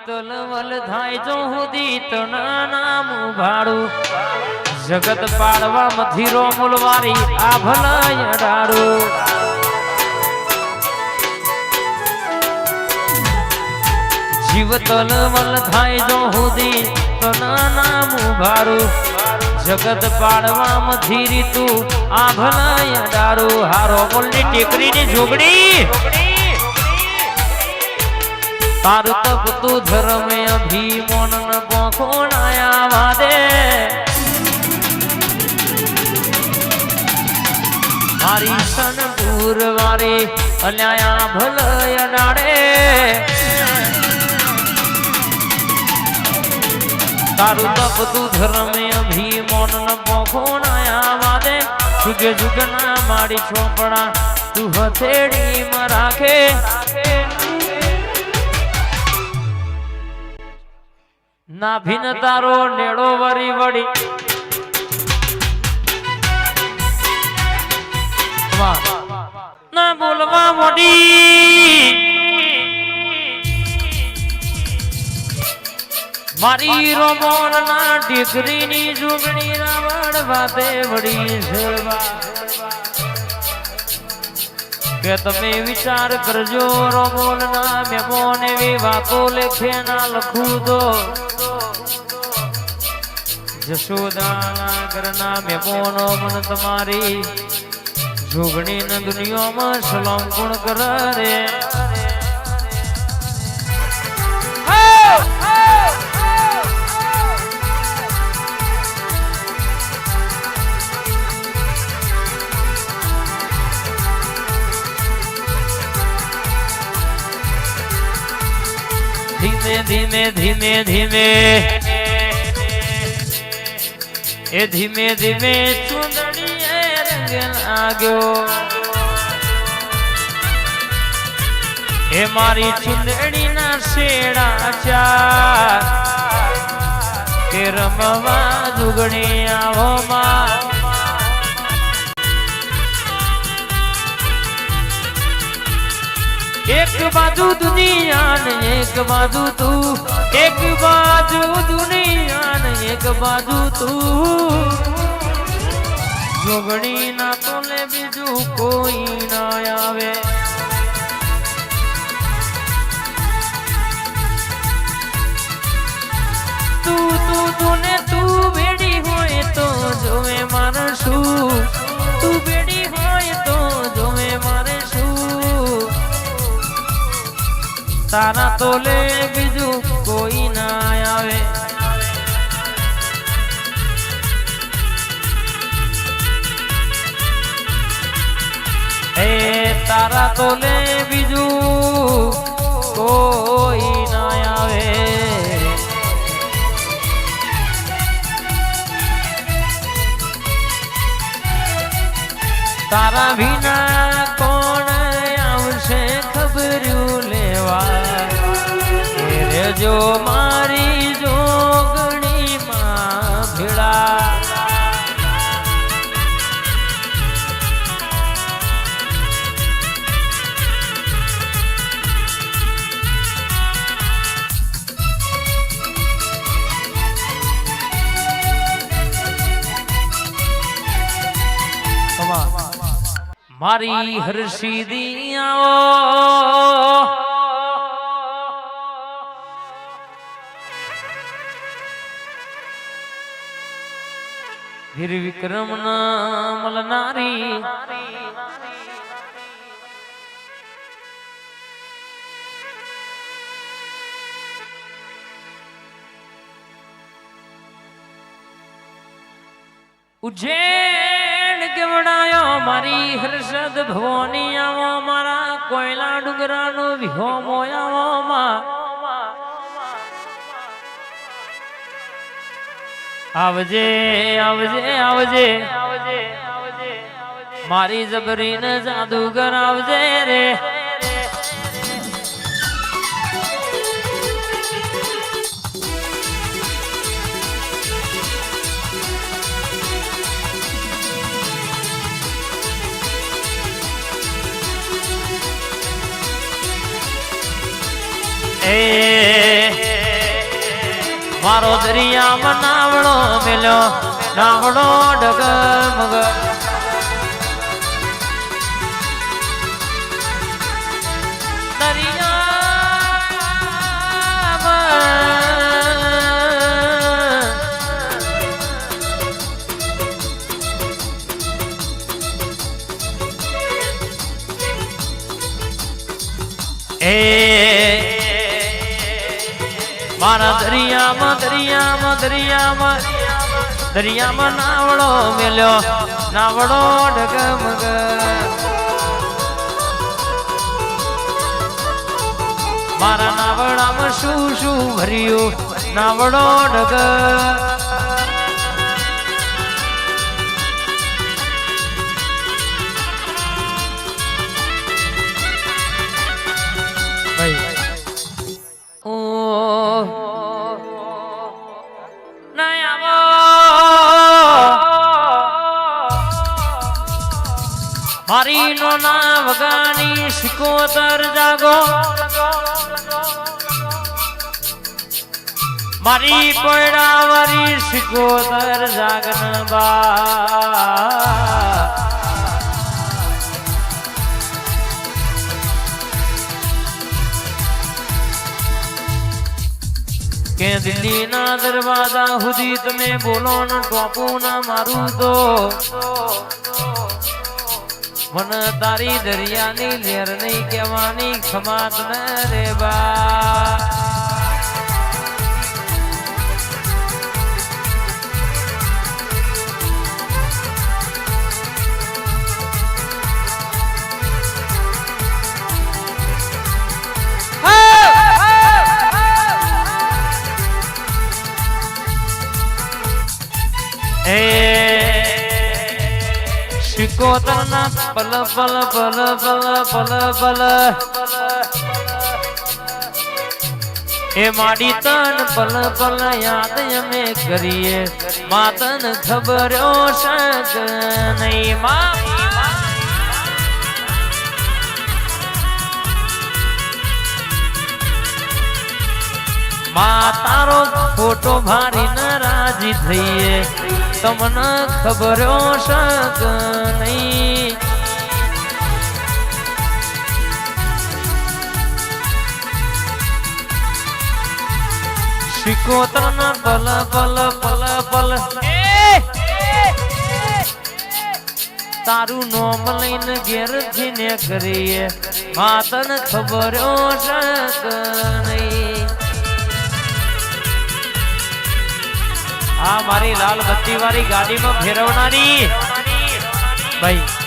શીતલ વલ થાય જો હુદી તના નામ ઉભાડું જગત પાડવા મધીરો મુલવારી આ ભલાય ડારું જીવતલ વલ થાય જો હુદી તના નામ ઉભાડું જગત પાડવા મધીરી તું આ ભલાય ડારું હારો બોલની ટેકરીની જોગણી તારું તપ તું ધર્મે અભિમન ન પોખોણાયા વાદે મારી સન પૂરવારી અલ્યા ભલય ડાડે તારું તપ તું ધર્મે અભિમન ન પોખોણાયા વાદે જુગે જુગના મારી ચોપડા તું હથેળી માં રાખે ના ભીન તારો નેડો વરી વળી ના બોલવા મોડી મારી રોમોન ના ડીકરીની જુગણી રાવણ વાતે વળી શેરવા કે તમે વિચાર કરજો રોમોન ના મેમોન એવી વાતો લેખે ના લખું તો જશોદાના ઘરના મેમોનો મન તમારી જોગણી ન દુનિયામાં સલામ ગુણ કરે રે ધીમે ધીમે ધીમે ધીમે એ ધીમે ધીમે ચૂંદડીએ રંગ લાગ્યો એ મારી ચૂંદડી ના શેડા ચાર કે રમવા જુગણી આવો માં એક બાજુ દુનિયા ને એક બાજુ તું એક બાજુ દુનિયા ને એક બાજુ તું જોગણી ના તોલે બીજું કોઈ ના આવે તું તું તું ને તું બેડી હોય તો જોવે મારે શું તું બેડી હોય તો જોવે મારે શું તારા તોલે બીજું કોઈ ના આવે એ તારા તોલે બીજું કોઈ ના આવે તારા વિના કોણ આવશે ખબર્યું જો મારી જોગણી માં ભીડા મારી હર્ષિદી આવો વીર વિક્રમ ના મલનારી ઉજ્જૈન કેવડાયો મારી હર્ષદ ભવાની આવો મારા કોયલા ડુંગરા નો વિહો મોયાવો માં આવજે આવજે આવજે મારી જબરી ને જાદુગર આવજે રે એ મારો દરિયામાં નાવડો મેલ્યો નાવડો ડગમગ મારા દરિયામાં દરિયામાં દરિયામાં દરિયામાં નાવડો મેલ્યો નાવડો ડગમગ મારા નાવડામાં શું શું ભર્યું નાવડો ડગ મારી નો ના વગાની શિકોતર જાગો મારી પડાવારી શિકોતર જાગન બા કે દિલ્હી ના દરવાજા સુધી તમે બોલો ને ટોપું ના મારું તો મન તારી દરિયાની લેર નહીં કહેવાની ખમાત ન રે બા શિકોતર ના પલ પલ પલ પલ પલ પલ એ માડી તન પલ પલ યાદ અમે કરીએ માતન ખબર શક નહીં માં તારો ફોટો ભારી ન રાજી થઈએ તમને ખબર શક નહીં શિકોતર ના પલ પલ પલ પલ તારું નોમ લઈને ઘેર જીને કરીએ માતન ખબર શક નહીં આ મારી લાલ બત્તી વાળી ગાડીમાં ફેરવનારી ભાઈ